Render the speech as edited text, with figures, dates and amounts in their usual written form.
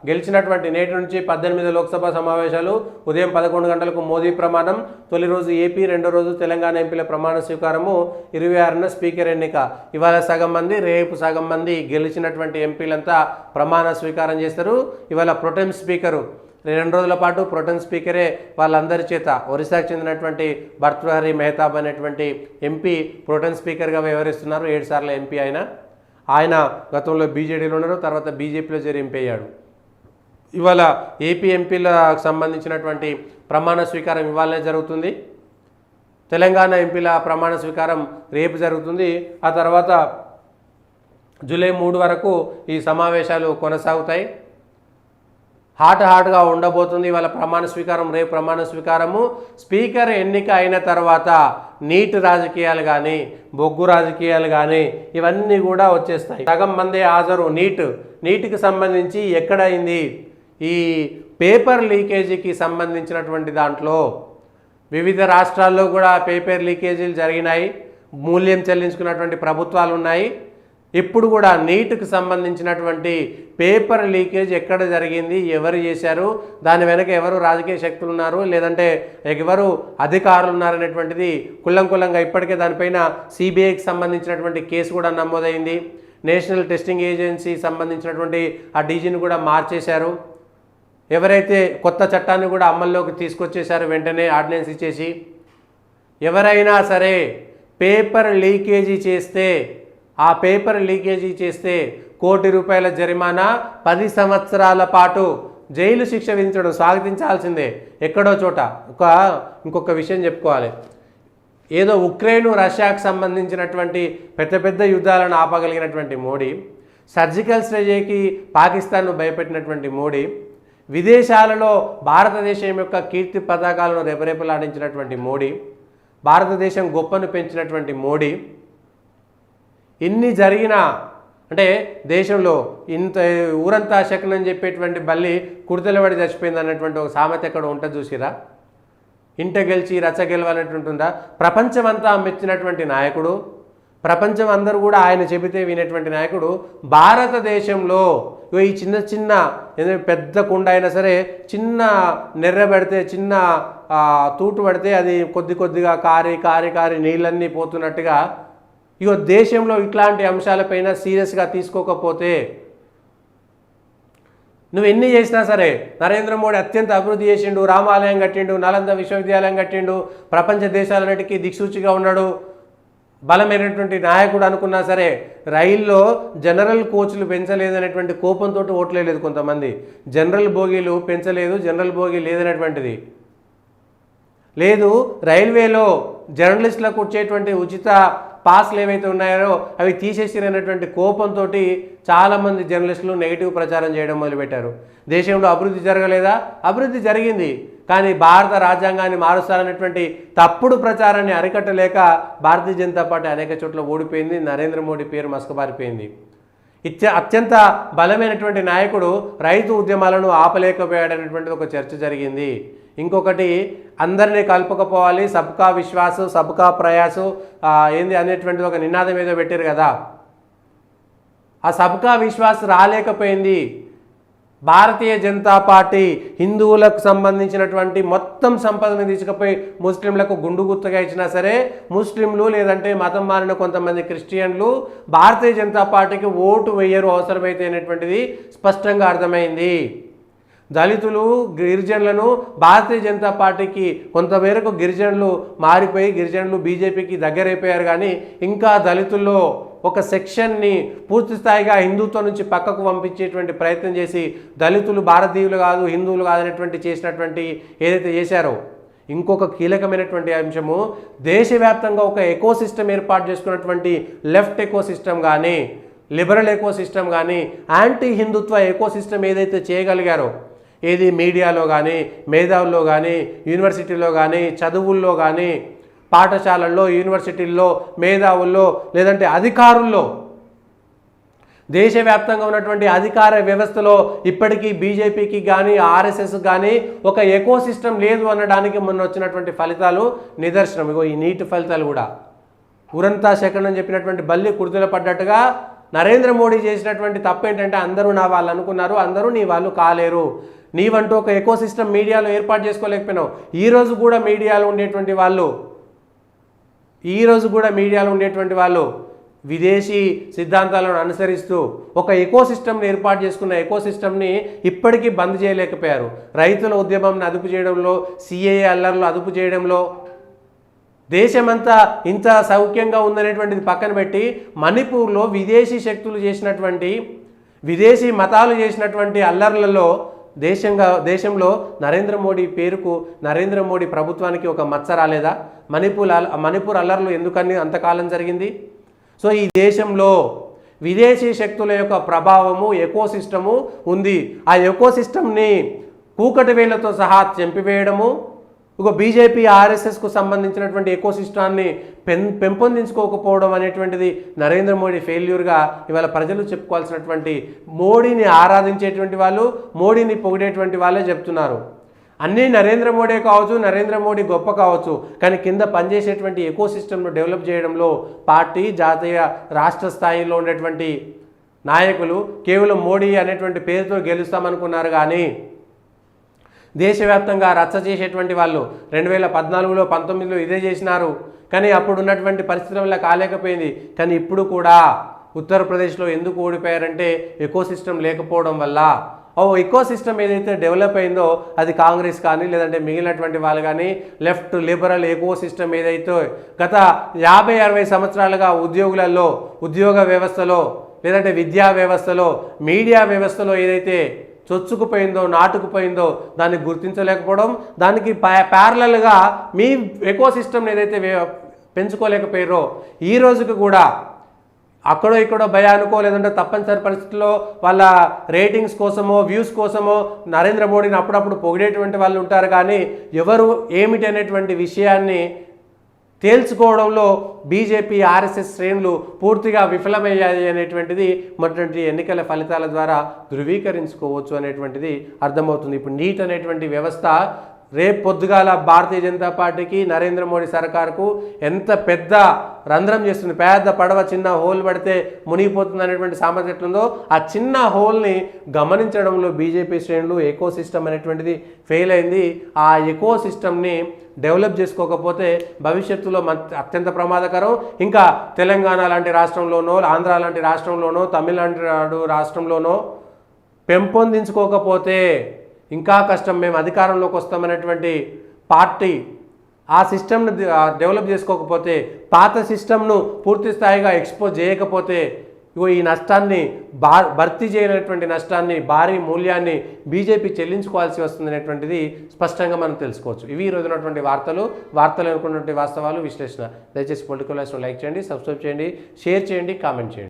గెలిచినటువంటి నేటి నుంచి 18 లోక్సభ సమావేశాలు ఉదయం 11 గంటలకు మోదీ ప్రమాణం. తొలి రోజు ఏపీ, రెండో రోజు తెలంగాణ ఎంపీల ప్రమాణ స్వీకారము. 26న స్పీకర్ ఎన్నిక. ఇవాళ సగం మంది, రేపు సగం మంది గెలిచినటువంటి ఎంపీలంతా ప్రమాణ స్వీకారం చేస్తారు. ఇవాళ ప్రొటెం స్పీకరు 2 రోజుల పాటు ప్రొటెం స్పీకరే వాళ్ళందరి చేత ఒరిస్సాకు చెందినటువంటి భర్తృహరి మెహతాబ్ అనేటువంటి ఎంపీ ప్రొటెం స్పీకర్గా వ్యవహరిస్తున్నారు. 7 సార్లు ఎంపీ ఆయన గతంలో బీజేడీలో ఉన్నారు, తర్వాత బీజేపీలో చేరి ఎంపీ అయ్యాడు. ఇవాళ ఏపీ ఎంపీలకు సంబంధించినటువంటి ప్రమాణ స్వీకారం ఇవాళనే జరుగుతుంది. తెలంగాణ ఎంపీల ప్రమాణ స్వీకారం రేపు జరుగుతుంది. ఆ తర్వాత జూలై 3 వరకు ఈ సమావేశాలు కొనసాగుతాయి. హాట్గా ఉండబోతుంది ఇవాళ ప్రమాణ స్వీకారం, రేపు ప్రమాణ స్వీకారము. స్పీకర్ ఎన్నిక అయిన తర్వాత నీట్ రాజకీయాలు కానీ, బొగ్గు రాజకీయాలు కానీ ఇవన్నీ కూడా వచ్చేస్తాయి. సగం మందే హాజరు. నీట్కి సంబంధించి ఎక్కడైంది ఈ పేపర్ లీకేజీకి సంబంధించినటువంటి దాంట్లో వివిధ రాష్ట్రాల్లో కూడా పేపర్ లీకేజీలు జరిగినాయి. మూల్యం చెల్లించుకున్నటువంటి ప్రభుత్వాలు ఉన్నాయి. ఇప్పుడు కూడా నీట్కి సంబంధించినటువంటి పేపర్ లీకేజ్ ఎక్కడ జరిగింది, ఎవరు చేశారు, దాని వెనక ఎవరు రాజకీయ శక్తులు ఉన్నారు, లేదంటే ఎవరు అధికారులు ఉన్నారనేటువంటిది కుల్లంకులంగా ఇప్పటికే దానిపైన సిబిఐకి సంబంధించినటువంటి కేసు కూడా నమోదైంది. నేషనల్ టెస్టింగ్ ఏజెన్సీ సంబంధించినటువంటి ఆ డీజీని కూడా మార్చేశారు. ఎవరైతే కొత్త చట్టాన్ని కూడా అమల్లోకి తీసుకొచ్చేశారు వెంటనే ఆర్డినెన్స్ ఇచ్చేసి. ఎవరైనా సరే పేపర్ లీకేజీ చేస్తే, ఆ పేపర్ లీకేజీ చేస్తే ₹1 కోటి జరిమానా, 10 సంవత్సరాల పాటు జైలు శిక్ష విధించడం స్వాగతించాల్సిందే. ఎక్కడో చోట ఇంకొక విషయం చెప్పుకోవాలి. ఏదో ఉక్రెయిన్, రష్యాకు సంబంధించినటువంటి పెద్ద యుద్ధాలను ఆపగలిగినటువంటి మోడీ, సర్జికల్ స్ట్రైక్కి పాకిస్తాన్ను భయపెట్టినటువంటి మోడీ, విదేశాలలో భారతదేశం యొక్క కీర్తి పతాకాలను రెపరెపలాడించినటువంటి మోడీ, భారతదేశం గొప్పను పెంచినటువంటి మోడీ, ఇన్ని జరిగినా అంటే దేశంలో ఇంత ఊరంతా శకనం చెప్పేటువంటి బల్లి కుర్తెలబడి చచ్చిపోయింది అన్నటువంటి ఒక సామెత ఎక్కడ ఉంటుంది చూసిరా? ఇంట గెలిచి రచ్చ గెలవాలన్నటువంటి ఉందా? ప్రపంచమంతా మెచ్చినటువంటి నాయకుడు, ప్రపంచం అందరూ కూడా ఆయన చెబితే వినేటువంటి నాయకుడు భారతదేశంలో ఈ చిన్న పెద్ద కుండ అయినా సరే చిన్న నెర్ర పడితే, చిన్న తూటు పడితే అది కొద్దిగా కారి నీళ్ళన్నీ పోతున్నట్టుగా దేశంలో ఇట్లాంటి అంశాలపైన సీరియస్గా తీసుకోకపోతే నువ్వు ఎన్ని చేసినా సరే, నరేంద్ర మోడీ అత్యంత అభివృద్ధి చేసిండు, రామాలయం కట్టిండు, నలంద విశ్వవిద్యాలయం కట్టిండు, ప్రపంచ దేశాలన్నిటికీ దిక్సూచిగా ఉన్నాడు, బలమైనటువంటి నాయకుడు అనుకున్నా సరే రైల్లో జనరల్ కోచ్లు పెంచలేదనేటువంటి కోపంతో ఓట్లేదు కొంతమంది. జనరల్ బోగీలు పెంచలేదు, జనరల్ బోగీ లేదనేటువంటిది లేదు. రైల్వేలో జర్నలిస్టులకు వచ్చేటువంటి ఉచిత పాస్లు ఏవైతే ఉన్నాయో అవి తీసేసిరనేటువంటి కోపంతో చాలామంది జర్నలిస్టులు నెగిటివ్ ప్రచారం చేయడం మొదలుపెట్టారు. దేశంలో అభివృద్ధి జరగలేదా? అభివృద్ధి జరిగింది. కానీ భారత రాజ్యాంగాన్ని మారుస్తారనేటువంటి తప్పుడు ప్రచారాన్ని అరికట్టలేక భారతీయ జనతా పార్టీ అనేక చోట్ల ఓడిపోయింది. నరేంద్ర మోడీ పేరు మసకబారిపోయింది. అత్యంత బలమైనటువంటి నాయకుడు రైతు ఉద్యమాలను ఆపలేకపోయాడనేటువంటిది ఒక చర్చ జరిగింది. ఇంకొకటి అందరినీ కలుపుకపోవాలి, సబ్కా విశ్వాసు, సబ్కా ప్రయాసు ఏంది అనేటువంటిది ఒక నినాదం ఏదో పెట్టారు కదా. ఆ సబ్కా విశ్వాస్ రాలేకపోయింది. భారతీయ జనతా పార్టీ హిందువులకు సంబంధించినటువంటి మొత్తం సంపదను తీసుకుపోయి ముస్లింలకు గుండు గుర్తుగా ఇచ్చినా సరే, ముస్లింలు లేదంటే మతం మారిన కొంతమంది క్రిస్టియన్లు భారతీయ జనతా పార్టీకి ఓటు వేయరు అవసరమైతే అనేటువంటిది స్పష్టంగా అర్థమైంది. దళితులు, గిరిజనులను భారతీయ జనతా పార్టీకి కొంతమేరకు గిరిజనులు మారిపోయి గిరిజనులు బీజేపీకి దగ్గరైపోయారు. కానీ ఇంకా దళితుల్లో ఒక సెక్షన్ని పూర్తి స్థాయిగా హిందుత్వం నుంచి పక్కకు పంపించేటువంటి ప్రయత్నం చేసి దళితులు భారతీయులు కాదు, హిందువులు కాదనేటువంటి చేసినటువంటి ఏదైతే చేశారో, ఇంకొక కీలకమైనటువంటి అంశము దేశవ్యాప్తంగా ఒక ఎకోసిస్టమ్ ఏర్పాటు చేసుకున్నటువంటి లెఫ్ట్ ఎకోసిస్టమ్ కానీ, లిబరల్ ఎకోసిస్టమ్ కానీ, యాంటీ హిందుత్వ ఎకోసిస్టమ్ ఏదైతే చేయగలిగారో, ఏది మీడియాలో కానీ, మేధావుల్లో కానీ, యూనివర్సిటీలో కానీ, చదువుల్లో కానీ, పాఠశాలల్లో, యూనివర్సిటీల్లో, మేధావుల్లో లేదంటే అధికారుల్లో, దేశవ్యాప్తంగా ఉన్నటువంటి అధికార వ్యవస్థలో ఇప్పటికీ బీజేపీకి కానీ ఆర్ఎస్ఎస్ కానీ ఒక ఎకోసిస్టమ్ లేదు అనడానికి మొన్న వచ్చినటువంటి ఫలితాలు నిదర్శనం. ఈ నీట్ ఫలితాలు కూడా ఊరంతా శకనం చెప్పినటువంటి బల్లి కుర్తుల పడ్డట్టుగా నరేంద్ర మోడీ చేసినటువంటి తప్పు ఏంటంటే అందరూ నా వాళ్ళు అనుకున్నారు, అందరూ నీ వాళ్ళు కాలేరు. నీవంటూ ఒక ఎకో సిస్టమ్ మీడియాలో ఏర్పాటు చేసుకోలేకపోయినావు. ఈరోజు కూడా మీడియాలో ఉండేటువంటి వాళ్ళు విదేశీ సిద్ధాంతాలను అనుసరిస్తూ ఒక ఎకో సిస్టమ్ని ఏర్పాటు చేసుకున్న ఎకో సిస్టమ్ని ఇప్పటికీ బంద్ చేయలేకపోయారు. రైతుల ఉద్యమంని అదుపు చేయడంలో, సిఏఏ అల్లర్లు అదుపు చేయడంలో, దేశమంతా ఇంత సౌఖ్యంగా ఉందనేటువంటిది పక్కన పెట్టి మణిపూర్లో విదేశీ శక్తులు చేసినటువంటి, విదేశీ మతాలు చేసినటువంటి అల్లర్లలో దేశంలో నరేంద్ర మోడీ పేరుకు, నరేంద్ర మోడీ ప్రభుత్వానికి ఒక మచ్చ రాలేదా? మణిపూర్ అల్లర్లు ఎందుకని అంతకాలం జరిగింది? సో ఈ దేశంలో విదేశీ శక్తుల యొక్క ప్రభావము, ఎకో సిస్టము ఉంది. ఆ ఎకో సిస్టమ్ని కూకటి వేళ్లతో సహా చంపివేయడము, ఒక బీజేపీ ఆర్ఎస్ఎస్కు సంబంధించినటువంటి ఎకో సిస్టాన్ని పెంపొందించుకోకపోవడం అనేటువంటిది నరేంద్ర మోడీ ఫెయిల్యూర్గా ఇవాళ ప్రజలు చెప్పుకోవాల్సినటువంటి, మోడీని ఆరాధించేటువంటి వాళ్ళు, మోడీని పొగిడేటువంటి వాళ్ళే చెప్తున్నారు. అన్నీ నరేంద్ర మోడీ కావచ్చు, నరేంద్ర మోడీ గొప్ప కావచ్చు, కానీ కింద పనిచేసేటువంటి ఎకో సిస్టమ్ను డెవలప్ చేయడంలో పార్టీ, జాతీయ, రాష్ట్ర స్థాయిలో ఉండేటువంటి నాయకులు కేవలం మోడీ అనేటువంటి పేరుతో గెలుస్తామనుకున్నారు. కానీ దేశవ్యాప్తంగా రచ్చ చేసేటువంటి వాళ్ళు 2014లో 19లో ఇదే చేసినారు. కానీ అప్పుడు ఉన్నటువంటి పరిస్థితుల వల్ల కాలేకపోయింది. కానీ ఇప్పుడు కూడా ఉత్తరప్రదేశ్లో ఎందుకు ఓడిపోయారంటే ఎకో సిస్టమ్ లేకపోవడం వల్ల. ఎకో సిస్టమ్ ఏదైతే డెవలప్ అయిందో అది కాంగ్రెస్ కానీ లేదంటే మిగిలినటువంటి వాళ్ళు కానీ లెఫ్ట్ లిబరల్ ఎకో సిస్టమ్ ఏదైతే గత 50-60 సంవత్సరాలుగా ఉద్యోగులలో, ఉద్యోగ వ్యవస్థలో, లేదంటే విద్యా వ్యవస్థలో, మీడియా వ్యవస్థలో ఏదైతే చొచ్చుకుపోయిందో, నాటుకుపోయిందో దాన్ని గుర్తించలేకపోవడం, దానికి ప్యారలల్గా మీ ఎకో సిస్టమ్ని ఏదైతే పెంచుకోలేకపోయారో ఈ రోజుకి కూడా అక్కడో ఇక్కడో భయానికో లేదంటే తప్పనిసరి పరిస్థితుల్లో వాళ్ళ రేటింగ్స్ కోసమో, వ్యూస్ కోసమో నరేంద్ర మోడీని అప్పుడప్పుడు పొగిడేటువంటి వాళ్ళు ఉంటారు. కానీ ఎవరు ఏమిటి అనేటువంటి విషయాన్ని తేల్చుకోవడంలో బీజేపీ, ఆర్ఎస్ఎస్ శ్రేణులు పూర్తిగా విఫలమయ్యాయి అనేటువంటిది మొదటి ఎన్నికల ఫలితాల ద్వారా ధృవీకరించుకోవచ్చు అనేటువంటిది అర్థమవుతుంది. ఇప్పుడు నీట్ అనేటువంటి వ్యవస్థ రేపు పొద్దుగాల భారతీయ జనతా పార్టీకి, నరేంద్ర మోడీ సర్కార్కు ఎంత పెద్ద రంధ్రం చేస్తుంది. పెద్ద పడవ చిన్న హోల్ పడితే మునిగిపోతుంది అనేటువంటి సామర్థ్యం ఎట్లుందో ఆ చిన్న హోల్ని గమనించడంలో బీజేపీ శ్రేణులు ఎకో సిస్టమ్ అనేటువంటిది ఫెయిల్ అయింది. ఆ ఎకో సిస్టమ్ని డెవలప్ చేసుకోకపోతే భవిష్యత్తులో అత్యంత ప్రమాదకరం. ఇంకా తెలంగాణ లాంటి రాష్ట్రంలోనో, ఆంధ్ర లాంటి రాష్ట్రంలోనో, తమిళనాడు రాష్ట్రంలోనో పెంపొందించుకోకపోతే ఇంకా కష్టం. మేము అధికారంలోకి వస్తామనేటువంటి పార్టీ ఆ సిస్టమ్ను డెవలప్ చేసుకోకపోతే, పాత సిస్టమ్ను పూర్తి స్థాయిగా ఎక్స్పోజ్ చేయకపోతే ఈ నష్టాన్ని భర్తీ చేయనటువంటి నష్టాన్ని, భారీ మూల్యాన్ని బీజేపీ చెల్లించుకోవాల్సి వస్తుంది అనేటువంటిది స్పష్టంగా మనం తెలుసుకోవచ్చు. ఇవి ఈ రోజు ఉన్నటువంటి వార్తలు అనుకున్నటువంటి వాస్తవాలు, విశ్లేషణ. దయచేసి పొలిటికల్ లైఫ్ను లైక్ చేయండి, సబ్స్క్రైబ్ చేయండి, షేర్ చేయండి, కామెంట్ చేయండి.